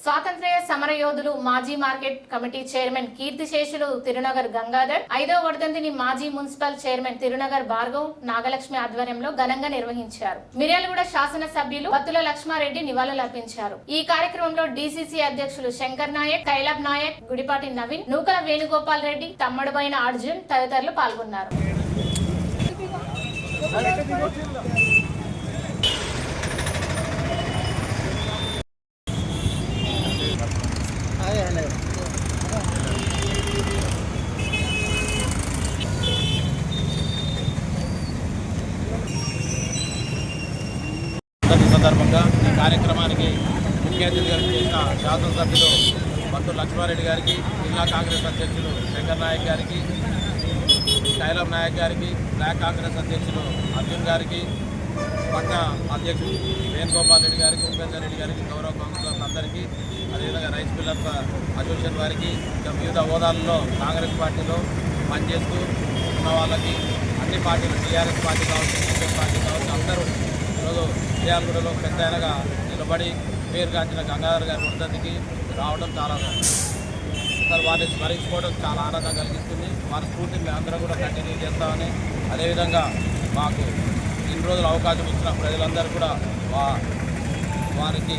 స్వాతంత్ర్య సమరయోధులు మాజీ మార్కెట్ కమిటీ చైర్మన్ కీర్తిశేషులు తిరునగర్ గంగాధర్ 5వ వర్ధంతిని మాజీ మున్సిపల్ చైర్మన్ తిరునగర్ భార్గవ్ నాగలక్ష్మి ఆధ్వర్యంలో ఘనంగా నిర్వహించారు. మిర్యాలగూడ శాసన సభ్యులు పత్తుల లక్ష్మారెడ్డి నివాళులర్పించారు. ఈ కార్యక్రమంలో డీసీసీ అధ్యక్షులు శంకర్ నాయక్, కైలాబ్ నాయక్, గుడిపాటి నవీన్, నూకల వేణుగోపాల్ రెడ్డి, తమ్మడుబైన అర్జున్ తదితరులు పాల్గొన్నారు. సందర్భంగా ఈ కార్యక్రమానికి ముఖ్య అతిథిగా చేసిన శాసనసభ్యులు పత్తుల లక్ష్మారెడ్డి గారికి, జిల్లా కాంగ్రెస్ అధ్యక్షులు శంకర్ నాయక్ గారికి, కైలాబ్ నాయక్ గారికి, బ్లాక్ కాంగ్రెస్ అధ్యక్షులు అర్జున్ గారికి, పట్టణ అధ్యక్షులు వేణుగోపాల్ రెడ్డి గారికి, ఉపేందర్ రెడ్డి గారికి, గౌరవ కౌన్సిలర్స్ అందరికీ, అదేవిధంగా రైస్ మిల్లర్స్ అసోసియేషన్ వారికి, వివిధ హోదాల్లో కాంగ్రెస్ పార్టీలో పనిచేస్తూ ఉన్న వాళ్ళకి, అన్ని పార్టీలు టీఆర్ఎస్ పార్టీ కావచ్చు, బీజేపీ పార్టీ కావచ్చు, అందరూ ఈరోజు మిర్యాలగూడలో పెద్ద ఆయనగా నిలబడి పేరుగాంచిన గంగాధర్ గారి వర్ధంతికి రావడం చాలా వారిని స్మరించుకోవడం చాలా ఆనందం కలిగిస్తుంది. వారి స్ఫూర్తిని మేము అందరం కూడా కంటిన్యూ చేస్తామని, అదేవిధంగా మాకు ఇన్ని రోజులు అవకాశం ఇచ్చిన ప్రజలందరూ కూడా వారికి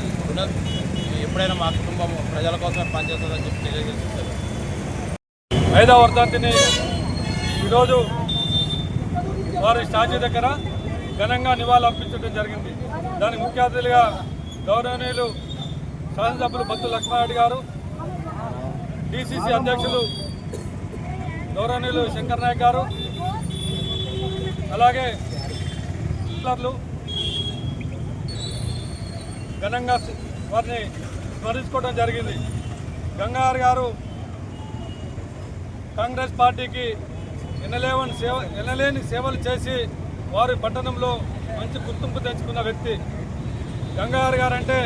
ఎప్పుడైనా మా కుటుంబం ప్రజల కోసం పనిచేస్తుందని చెప్పి తెలియజేస్తున్నారు. 5వ వర్ధంతిని ఈరోజు వారి స్టాచ్యూ దగ్గర ఘనంగా నివాళులర్పించడం జరిగింది. దానికి ముఖ్య అతిథులుగా గౌరవనీయులు శాసనసభ్యులు పత్తుల లక్ష్మారెడ్డి గారు, డీసీసీ అధ్యక్షులు గౌరవనీయులు శంకర్ నాయక్ గారు, అలాగే మిల్లర్లు ఘనంగా వారిని స్మరించుకోవడం జరిగింది. గంగాధర్ గారు కాంగ్రెస్ పార్టీకి ఎనలేని సేవలు చేసి వారి పట్టణంలో మంచి గుర్తింపు తెచ్చుకున్న వ్యక్తి. గంగాధర్ గారు అంటే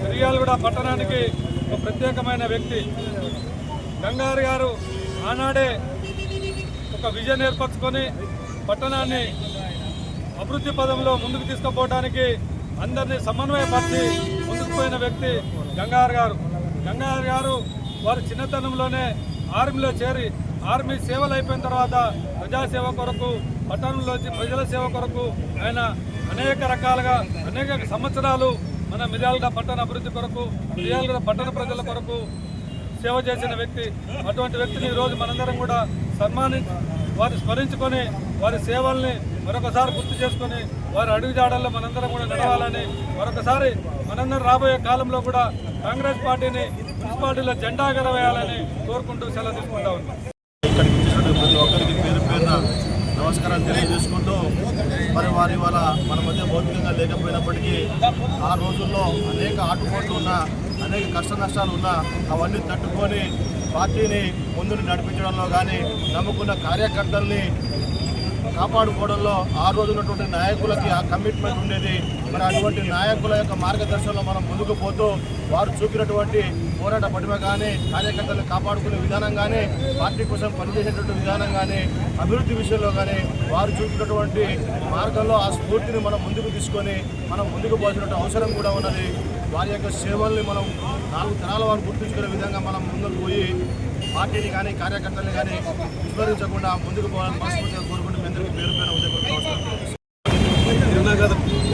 మిర్యాలగూడ పట్టణానికి ఒక ప్రత్యేకమైన వ్యక్తి. గంగాధర్ గారు ఆనాడే ఒక విజన్ ఏర్పరచుకొని పట్టణాన్ని అభివృద్ధి పదంలో ముందుకు తీసుకుపోవడానికి అందరినీ సమన్వయపరిచి ముందుకు పోయిన వ్యక్తి గంగాధర్ గారు. గంగాధర్ గారు వారి చిన్నతనంలోనే ఆర్మీలో చేరి ఆర్మీ సేవలు అయిపోయిన తర్వాత ప్రజాసేవ కొరకు, పట్టణంలోంచి ప్రజల సేవ కొరకు ఆయన అనేక రకాలుగా అనేక సంవత్సరాలు మన మిర్యాలగూడ పట్టణ అభివృద్ధి కొరకు, మిర్యాలగూడ పట్టణ ప్రజల కొరకు సేవ చేసిన వ్యక్తి. అటువంటి వ్యక్తిని ఈరోజు మనందరం కూడా వారిని స్మరించుకొని వారి సేవల్ని మరొకసారి గుర్తు చేసుకొని వారి అడుగుజాడల్లో మనందరం కూడా నడవాలని, మరొకసారి మనందరం రాబోయే కాలంలో కూడా కాంగ్రెస్ పార్టీని మున్సిపాలిటీలో జెండా ఎగరవేయాలని కోరుకుంటూ సెలవు తీసుకుంటా ఉన్నాం. ప్రతి ఒక్కరికి పేరు పేరున నమస్కారాలు తెలియజేసుకుంటూ, మరి వారి ఇవాళ మన మధ్య భౌతికంగా లేకపోయినప్పటికీ ఆ రోజుల్లో అనేక ఆటుపోట్లు ఉన్నా, అనేక కష్ట నష్టాలు ఉన్నా అవన్నీ తట్టుకొని పార్టీని ముందుకు నడిపించడంలో కానీ, నమ్ముకున్న కార్యకర్తల్ని కాపాడుకోవడంలో ఆ రోజు ఉన్నటువంటి నాయకులకి ఆ కమిట్మెంట్ ఉండేది. మరి అటువంటి నాయకుల యొక్క మార్గదర్శనంలో మనం ముందుకు పోతూ వారు చూపినటువంటి పోరాట పటిమ కానీ, కార్యకర్తలను కాపాడుకునే విధానం కానీ, పార్టీ కోసం పనిచేసేటువంటి విధానం కానీ, అభివృద్ధి విషయంలో కానీ వారు చూపినటువంటి మార్గంలో ఆ స్ఫూర్తిని మనం ముందుకు తీసుకొని మనం ముందుకు పోవాల్సిన అవసరం కూడా ఉన్నది. వారి యొక్క సేవల్ని మనం 4 తరాల వారు గుర్తుంచుకునే విధంగా మనం ముందుకు పోయి పార్టీని కానీ కార్యకర్తల్ని కానీ విస్మరించకుండా ముందుకు పోవాలని మనస్ఫూర్తిగా కోరుకుంటూ మీ అందరికీ పేరు పేరు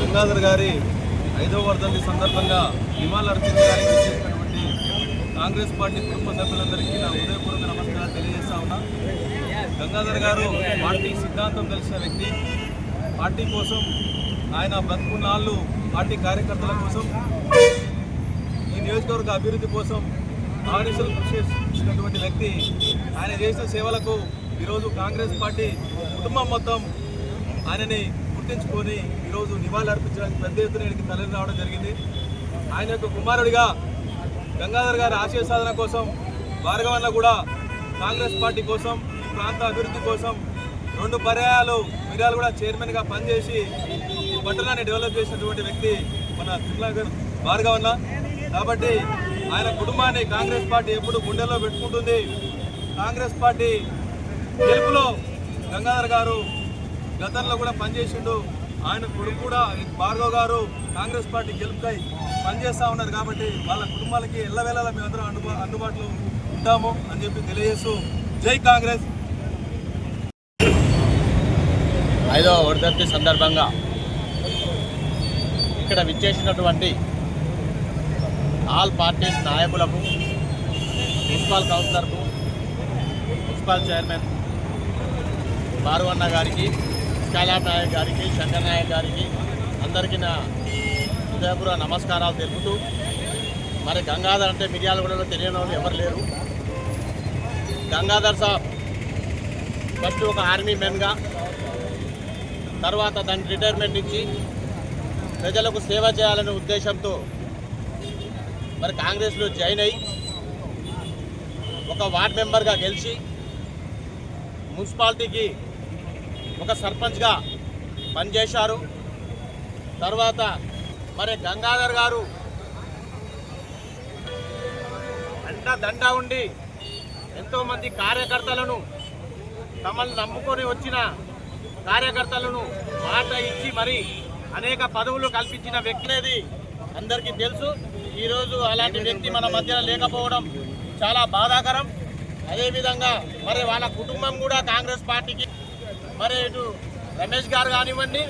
గంగాధర్ గారి 5వ వర్ధంతి సందర్భంగా నివాళులర్పించడానికి చేసినటువంటి కాంగ్రెస్ పార్టీ కుటుంబ సభ్యులందరికీ నా హృదయపూర్వక నమస్కారాలు తెలియజేస్తా ఉన్నా. గంగాధర్ గారు పార్టీ సిద్ధాంతం తెలిసిన వ్యక్తి. పార్టీ కోసం ఆయన బ్రతుకున్నాళ్ళు పార్టీ కార్యకర్తల కోసం, ఈ నియోజకవర్గ అభివృద్ధి కోసం ఆర్నిసలు కృషి చేసినటువంటి వ్యక్తి. ఆయన చేసిన సేవలకు ఈరోజు కాంగ్రెస్ పార్టీ కుటుంబం మొత్తం ఆయనని గుర్తించుకొని ఈరోజు నివాళులర్పించడానికి పెద్ద ఎత్తున ఇక్కడికి తరలి రావడం జరిగింది. ఆయన యొక్క కుమారుడిగా గంగాధర్ గారి ఆశయ సాధన కోసం భార్గవన్న కూడా కాంగ్రెస్ పార్టీ కోసం, ఈ ప్రాంత అభివృద్ధి కోసం 2 పర్యాయాలు మిర్యాలగూడ చైర్మన్గా పనిచేసి ఈ పట్టణాన్ని డెవలప్ చేసినటువంటి వ్యక్తి మన తిరునగర్ భార్గవన్న. కాబట్టి ఆయన కుటుంబాన్ని కాంగ్రెస్ పార్టీ ఎప్పుడు గుండెల్లో పెట్టుకుంటుంది. కాంగ్రెస్ పార్టీ గెలుపులో గంగాధర్ గారు గతంలో కూడా పనిచేసిండు. ఆయన కొడుకు కూడా భార్గవ్ గారు కాంగ్రెస్ పార్టీ గెలుపుతాయి పనిచేస్తూ ఉన్నారు కాబట్టి వాళ్ళ కుటుంబాలకి ఎల్లవేళలా మేమందరం అందుబాటులో ఉంటాము అని చెప్పి తెలియజేస్తూ జై కాంగ్రెస్. 5వ వర్ధంతి సందర్భంగా ఇక్కడ విచ్చేసినటువంటి ఆల్ పార్టీస్ నాయకులకు, మున్సిపల్ కౌన్సిలర్కు, మున్సిపల్ చైర్మన్ బారువన్న గారికి, కైలాబ్ నాయక్ గారికి, శంకర్ నాయక్ గారికి అందరికీ నా హృదయపూర్వక నమస్కారాలు తెలుపుతూ, మరి గంగాధర్ అంటే మిర్యాలగూడలో తెలియని వాళ్ళు ఎవరు లేరు. గంగాధర్ సాబ్ ఫస్ట్ ఒక ఆర్మీ మెన్గా, తర్వాత దాన్ని రిటైర్మెంట్ ఇచ్చి ప్రజలకు సేవ చేయాలనే ఉద్దేశంతో మరి కాంగ్రెస్లో జాయిన్ అయ్యి ఒక వార్డ్ మెంబర్గా గెలిచి మున్సిపాలిటీకి ఒక సర్పంచ్గా పనిచేశారు. తర్వాత మరి గంగాధర్ గారు దండా ఉండి ఎంతోమంది కార్యకర్తలను, తమను నమ్ముకొని వచ్చిన కార్యకర్తలను మాట ఇచ్చి మరి అనేక పదవులు కల్పించిన వ్యక్తి అనేది అందరికీ తెలుసు. ఈరోజు అలాంటి వ్యక్తి మన మధ్యన లేకపోవడం చాలా బాధాకరం. అదేవిధంగా మరి వాళ్ళ కుటుంబం కూడా కాంగ్రెస్ పార్టీకి, మరి ఇటు రమేష్ గారు కానివ్వండి,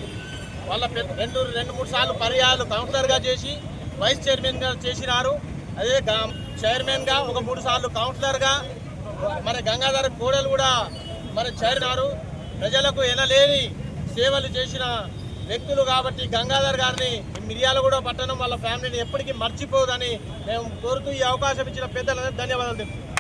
వాళ్ళ 2-3 సార్లు పర్యాయాలు కౌన్సిలర్గా చేసి వైస్ చైర్మన్గా చేసినారు. అదే చైర్మన్గా ఒక 3 సార్లు కౌన్సిలర్గా, మరి గంగాధర్ కోడలు కూడా మరి చేరినారు. ప్రజలకు ఎనలేని సేవలు చేసిన వ్యక్తులు కాబట్టి గంగాధర్ గారిని మిర్యాలగూడ పట్టణం వాళ్ళ ఫ్యామిలీని ఎప్పటికీ మర్చిపోదని మేము కోరుతూ ఈ అవకాశం ఇచ్చిన పెద్దలందరికీ ధన్యవాదాలు తెలుపుతున్నాం.